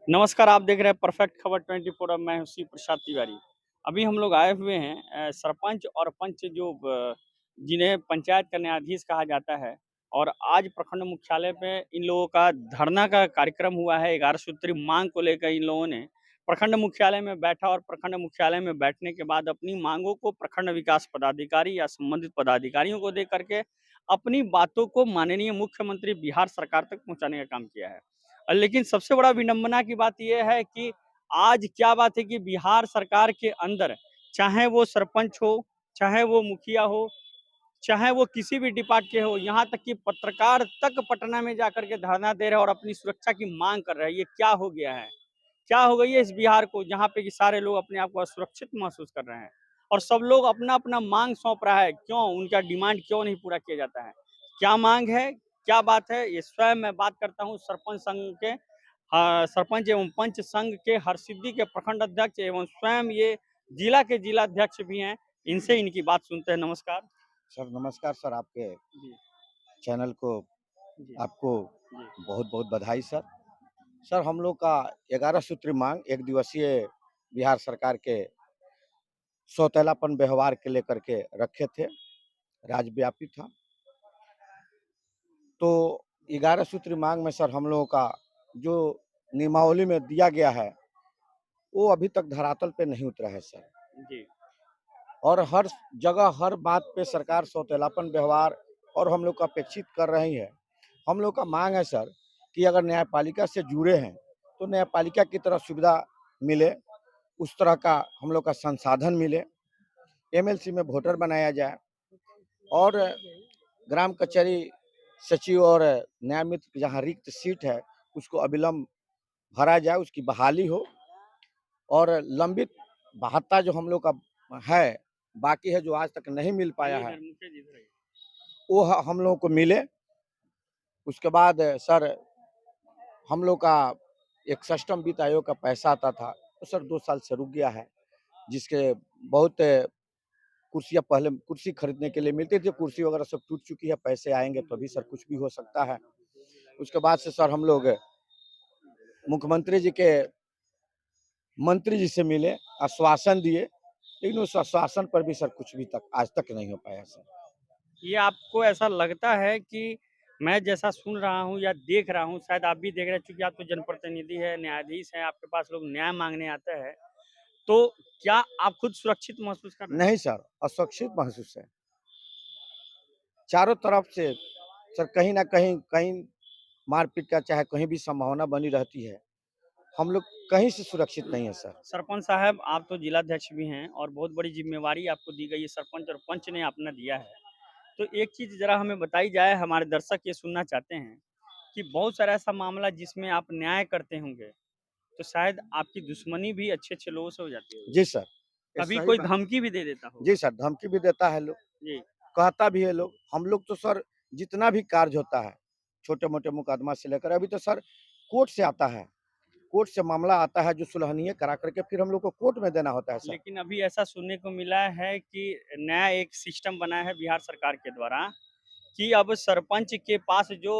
नमस्कार, आप देख रहे हैं परफेक्ट खबर 24 और मैं हूं शिव प्रसाद तिवारी। अभी हम लोग आए हुए हैं सरपंच और पंच जिन्हें पंचायत का न्यायाधीश कहा जाता है और आज प्रखंड मुख्यालय पे इन लोगों का धरना का कार्यक्रम हुआ है। 11 सूत्री मांग को लेकर इन लोगों ने प्रखंड मुख्यालय में बैठा और प्रखंड मुख्यालय में बैठने के बाद अपनी मांगों को प्रखंड विकास पदाधिकारी या संबंधित पदाधिकारियों को दे करके अपनी बातों को माननीय मुख्यमंत्री बिहार सरकार तक पहुंचाने का काम किया है। लेकिन सबसे बड़ा विडंबना की बात यह है कि आज क्या बात है कि बिहार सरकार के अंदर चाहे वो सरपंच हो, चाहे वो मुखिया हो, चाहे वो किसी भी डिपार्ट के हो, यहाँ तक कि पत्रकार तक पटना में जाकर के धरना दे रहे हैं और अपनी सुरक्षा की मांग कर रहे हैं। ये क्या हो गया है? क्या हो गई है इस बिहार को जहाँ पे कि सारे लोग अपने आप को असुरक्षित महसूस कर रहे हैं और सब लोग अपना-अपना मांग सौंप रहा है। क्यों? उनका डिमांड क्यों नहीं पूरा किया जाता है? क्या मांग है? क्या बात है? ये स्वयं मैं बात करता हूँ सरपंच संघ के सरपंच एवं पंच संघ के हरसिद्धि के प्रखंड अध्यक्ष एवं स्वयं ये जिला के जिलाध्यक्ष भी हैं। इनसे इनकी बात सुनते हैं। नमस्कार। सर नमस्कार सर, आपके जी, चैनल को जी, आपको जी, बहुत-बहुत बधाई सर। सर हम लोग का 11 सूत्री मांग एक दिवसीय बिहार सरकार के सौतेलापन व्यवहार के लेकर के रखे थे, राज्यव्यापी था। तो 11 सूत्री मांग में सर हम लोगों का जो नियमावली में दिया गया है, वो अभी तक धरातल पे नहीं उतरा है सर। जी, और हर जगह हर बात पे सरकार सौतेलापन व्यवहार और हम लोग को अपेक्षित कर रही है। हम लोग का मांग है सर कि अगर न्यायपालिका से जुड़े हैं तो न्यायपालिका की तरह सुविधा मिले, उस तरह का हम लोग का संसाधन मिले, एमएलसी में वोटर बनाया जाए और ग्राम कचहरी सचिव और न्याय मित्र जहाँ रिक्त सीट है उसको अविलंब भरा जाए, उसकी बहाली हो और लंबित भत्ता जो हम लोग का है, बाकी है जो आज तक नहीं मिल पाया आइए है, इधर मुखिया जी इधर आइए। वो हम लोगों को मिले। उसके बाद सर हम लोग का एक सिस्टम वित्त आयोग का पैसा आता था, तो सर 2 साल से रुक गया है, जिसके बहुत कुर्सियाँ पहले कुर्सी खरीदने के लिए मिलती थी, कुर्सी वगैरह सब टूट चुकी है, पैसे आएँगे तभी सर कुछ भी हो सकता है। उसके बाद से सर हम लोग मुख्यमंत्री जी के मंत्री जी से मिले, आश्वासन दिए, लेकिन उस आश्वासन पर भी सर कुछ भी तक आज तक नहीं हो पाया सर। ये आपको ऐसा लगता है कि मैं जैसा सुन रहा हूँ या देख रहा हूँ, शायद आप भी देख रहे हैं चूँकि आप तो जनप्रतिनिधि हैं, न्यायाधीश हैं, आपके पास लोग न्याय माँगने आते हैं, तो क्या आप खुद सुरक्षित महसूस कर रहे हैं? नहीं सर, असुरक्षित महसूस है। चारों तरफ से सर कहीं न कहीं कहीं मारपीट का चाहे कहीं भी संभावना बनी रहती है। हम लोग कहीं से सुरक्षित नहीं है सर। सरपंच साहब, आप तो जिलाध्यक्ष भी हैं और बहुत बड़ी ज़िम्मेवारी आपको दी गई है, सरपंच और पंच ने अपना दिया है। तो एक चीज़ ज़रा हमें बताई जाए, हमारे दर्शक ये सुनना चाहते हैं कि बहुत सारा ऐसा मामला जिसमें आप न्याय करते होंगे, तो शायद आपकी दुश्मनी भी अच्छे-अच्छे लोगों से हो जाती होगी। जी सर, ये कभी सही कोई बात। धमकी भी दे देता जी होगा। सर, धमकी भी देता है लोग, जी, कहता भी है लोग। हम लोग तो सर जितना भी कार्य होता है, छोटे-मोटे मुकदमा से लेकर अभी तो सर कोर्ट से आता है। कोर्ट से मामला आता है जो सुलहनीय करा करके फिर हम लोग को कोर्ट में देना होता है सर। लेकिन अभी ऐसा सुनने को मिला है कि नया एक सिस्टम बना है बिहार सरकार के द्वारा कि अब सरपंच के पास जो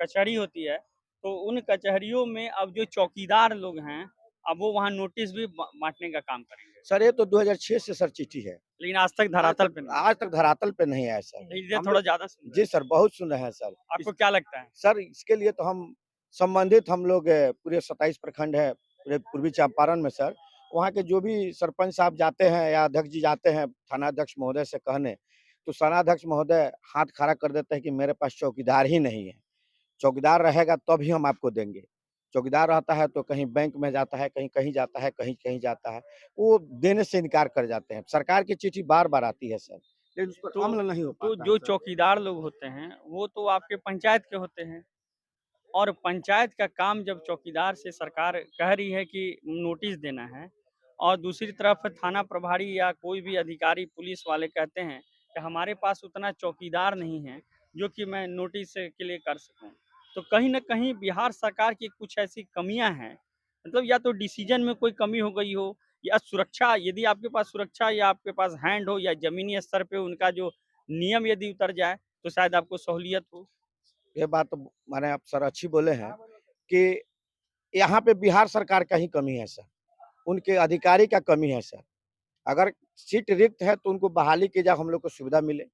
कचहरी होती है, तो उन कचहरियों में अब जो चौकीदार लोग हैं, अब वो वहाँ नोटिस भी बाँटने का काम करेंगे। सर ये तो 2006 से सर चिट्ठी है। लेकिन आज तक धरातल पे नहीं है। आज तक धरातल पे नहीं आया सर। तो इधर हम थोड़ा लोग ज़्यादा सुन रहे जी हैं। सर, बहुत सुन रहे हैं सर। आपको क्या लगता है? सर इसके लिए तो हम संबंधित हम लोग पूरे 27 प्रखंड है पूरे पूर्वी चंपारण में सर, वहाँ के जो भी सरपंच साहब जाते हैं या अध्यक्ष जी जाते हैं थानाध्यक्ष महोदय से कहने, तो थानाध्यक्ष महोदय हाथ खड़ा कर देते हैं कि मेरे पास चौकीदार ही नहीं है। चौकीदार रहेगा तभी हम आपको देंगे। चौकीदार रहता है तो कहीं बैंक में जाता है, कहीं कहीं जाता है, कहीं कहीं जाता है। वो देने से इनकार कर जाते हैं। सरकार की चिट्ठी बार-बार आती है सर, लेकिन उस पर तो अमल नहीं हो तो पाता है जो सर। चौकीदार लोग होते हैं, वो तो आपके पंचायत के होते हैं और पंचायत का काम जब चौकीदार से सरकार कह रही है कि नोटिस देना है और दूसरी तरफ थाना प्रभारी या कोई भी अधिकारी पुलिस वाले कहते हैं कि हमारे पास उतना चौकीदार नहीं है जो कि मैं नोटिस के लिए कर सकूं। तो कहीं न कहीं बिहार सरकार की कुछ ऐसी कमियां हैं, मतलब या तो डिसीजन में कोई कमी हो गई हो या सुरक्षा, यदि आपके पास सुरक्षा या आपके पास हैंड हो या ज़मीनी स्तर पे उनका जो नियम यदि उतर जाए, तो शायद आपको सहूलियत हो। ये बात तो माने आप सर अच्छी बोले हैं कि यहाँ पे बिहार सरकार का ही कमी है सर, उनके अधिकारी का कमी है सर। अगर सीट रिक्त है तो उनको बहाली की जाए, हम लोग को सुविधा मिले।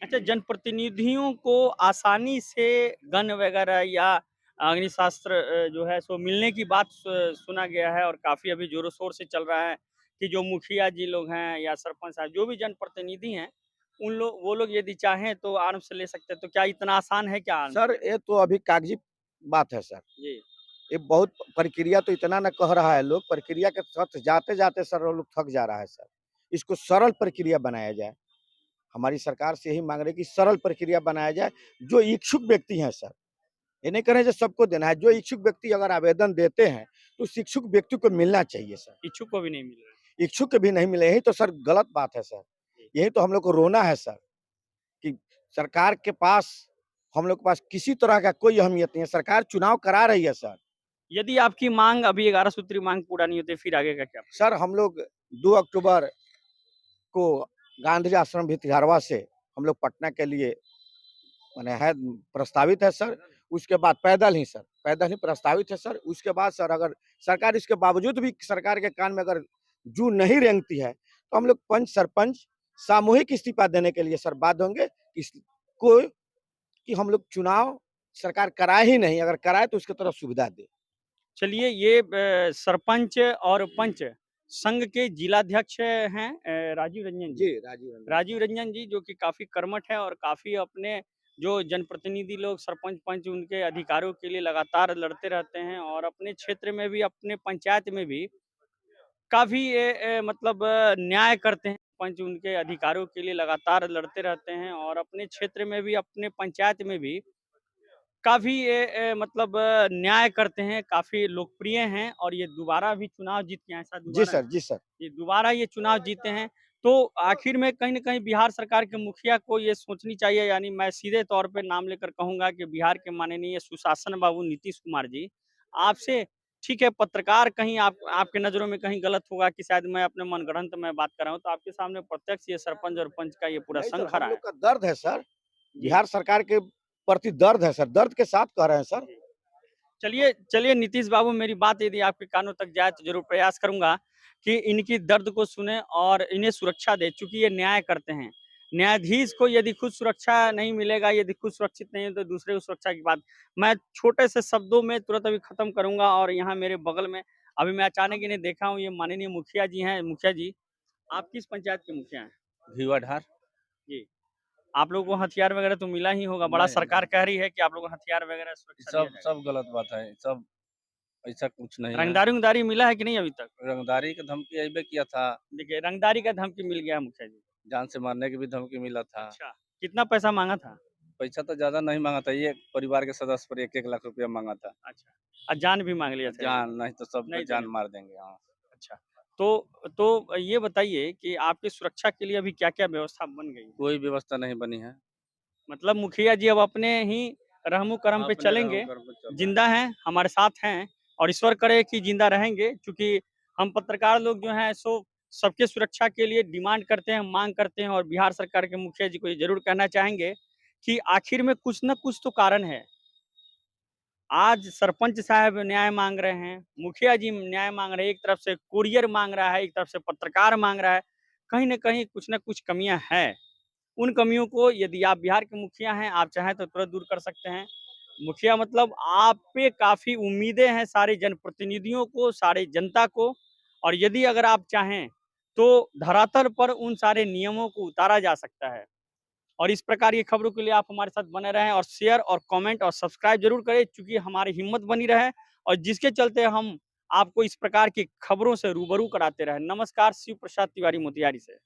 अच्छा, जनप्रतिनिधियों को आसानी से गन वगैरह या अग्निशास्त्र जो है सो मिलने की बात सुना गया है और काफ़ी अभी ज़ोरों-शोर से चल रहा है कि जो मुखिया जी लोग हैं या सरपंच साहब जो भी जनप्रतिनिधि हैं, वो लोग यदि चाहें तो आराम से ले सकते हैं। तो क्या इतना आसान है क्या आराम से सर लेना? ये तो अभी कागजी बात है सर। जी, ये बहुत प्रक्रिया तो इतना न कह रहा है लोग, प्रक्रिया के साथ जाते-जाते सर वो लोग थक जा रहा है सर। इसको सरल प्रक्रिया बनाया जाए। हमारी सरकार से यही माँग रहे हैं कि सरल प्रक्रिया बनाया जाए। जो इच्छुक व्यक्ति हैं सर, ये नहीं कह रहे हैं जो सबको देना है। जो इच्छुक व्यक्ति अगर आवेदन देते हैं, तो उस इच्छुक व्यक्ति को मिलना चाहिए सर। इच्छुक को भी नहीं मिल रहा है। इच्छुक भी नहीं मिले, यही तो सर गलत बात है सर। जी। यही तो हम लोग को रोना है सर, कि सरकार के पास हम लोग के पास किसी तरह का कोई अहमियत नहीं है। सरकार चुनाव करा रही है सर। यदि आपकी माँग अभी 11 सूत्री माँग पूरा नहीं होती, फिर आगे का क्या? सर हम लोग 2 अक्टूबर को गांधी आश्रम भितिहरवा से हम लोग पटना के लिए माने है प्रस्तावित है सर। उसके बाद पैदल ही प्रस्तावित है सर। उसके बाद सर अगर सरकार इसके बावजूद भी सरकार के कान में अगर जू नहीं रेंगती है, तो हम लोग पंच सरपंच सामूहिक इस्तीफा देने के लिए सर बाध्य होंगे। इसको कि हम लोग चुनाव सरकार कराए ही नहीं, अगर कराए तो उसकी तरफ सुविधा दे। चलिए ये सरपंच और पंच संघ के जिलाध्यक्ष हैं राजीव रंजन जी। जी, राजीव रंजन। राजीव रंजन जी जो कि काफ़ी कर्मठ हैं और काफ़ी अपने जो जनप्रतिनिधि लोग सरपंच, पंच उनके अधिकारों के लिए लगातार लड़ते रहते हैं और अपने क्षेत्र में भी, अपने पंचायत में भी काफ़ी मतलब न्याय करते हैं। पंच उनके अधिकारों के लिए लगातार लड़ते रहते हैं और अपने क्षेत्र में भी, अपने पंचायत में भी काफ़ी मतलब न्याय करते हैं, काफ़ी लोकप्रिय हैं और ये दोबारा भी चुनाव जीत के आए हैं, शायद जी दोबारा सर, जी सर। ये दोबारा ये चुनाव जीते हैं। तो आखिर में कहीं न कहीं बिहार सरकार के मुखिया को ये सोचनी चाहिए यानी मैं सीधे तौर पे नाम लेकर कहूँगा कि बिहार के माननीय सुशासन बाबू नीतीश कुमार जी, आपसे ठीक है पत्रकार कहीं आप आपके नज़रों में कहीं गलत होगा कि शायद मैं अपने मनगढ़ंत में बात कर रहा हूँ, तो आपके सामने प्रत्यक्ष ये सरपंच और पंच का ये पूरा नहीं संघ सर, हम खड़ा है। लोग का दर्द है सर। जी, बिहार सरकार के प्रति दर्द है सर, दर्द के साथ कह रहे हैं सर। जी। चलिए चलिए नीतीश बाबू मेरी बात यदि आपके कानों तक जाए तो ज़रूर प्रयास करूँगा कि इनकी दर्द को सुनें और इन्हें सुरक्षा दें चूँकि ये न्याय करते हैं। न्यायाधीश को यदि खुद सुरक्षा नहीं मिलेगा, यदि खुद सुरक्षित नहीं है तो दूसरे को सुरक्षा की बात मैं छोटे से शब्दों में तुरंत अभी ख़त्म करूँगा और यहाँ मेरे बगल में अभी मैं अचानक इन्हें देखा हूँ, ये माननीय मुखिया जी हैं। मुखिया जी, आप किस पंचायत के मुखिया हैं? भीवाढार जी। आप लोगों को हथियार वगैरह तो मिला ही होगा, बड़ा नहीं, सरकार नहीं, कह रही है कि आप लोगों को हथियार वगैरह सुरक्षा दिया सब जाएगा। सब गलत बात है, सब ऐसा कुछ नहीं है। रंगदारी-वंगदारी मिला है कि नहीं अभी तक? रंगदारी की धमकी अइबे किया था, देखिए, रंगदारी का धमकी मिल गया है मुखिया जी। जान से मारने की भी धमकी मिला था। अच्छा, कितना पैसा माँगा था? पैसा तो ज़्यादा नहीं माँगा था, ये परिवार के सदस्य पर 1-1 लाख रुपया माँगा था। अच्छा, जान भी माँग लिया था ये जान लोग? नहीं तो सबको नहीं जान देने मार देंगे, हाँ। अच्छा, तो ये बताइए कि आपकी सुरक्षा के लिए अभी क्या-क्या व्यवस्था बन गई है? कोई व्यवस्था नहीं बनी है। मतलब मुखिया जी अब अपने ही रहमो-करम पे अपने रहम चलेंगे, कर्म पे चल रहे ज़िंदा हैं। हैं, हमारे साथ हैं और ईश्वर करे कि ज़िंदा रहेंगे क्योंकि हम पत्रकार लोग जो हैं सो सबके सुरक्षा के लिए डिमांड करते हैं, माँग करते हैं और बिहार सरकार के मुखिया जी को ये ज़रूर कहना चाहेंगे कि आखिर में कुछ न कुछ तो कारण है। आज सरपंच साहब न्याय माँग रहे हैं, मुखिया जी न्याय माँग रहे हैं, एक तरफ से कुरियर माँग रहा है, एक तरफ से पत्रकार माँग रहा है। कहीं न कहीं कुछ न कुछ कमियाँ हैं। उन कमियों को यदि आप बिहार के मुखिया हैं, आप चाहें तो तुरंत दूर कर सकते हैं। मुखिया मतलब आप पे काफ़ी उम्मीदें हैं सारे जनप्रतिनिधियों को, सारे जनता को और यदि अगर आप चाहें, तो धरातल पर उन सारे नियमों को उतारा जा सकता है। और इस प्रकार की खबरों के लिए आप हमारे साथ बने रहें और शेयर और कमेंट और सब्सक्राइब ज़रूर करें चूँकि हमारी हिम्मत बनी रहे और जिसके चलते हम आपको इस प्रकार की खबरों से रूबरू कराते रहें। नमस्कार, शिव प्रसाद तिवारी मोतिहारी से।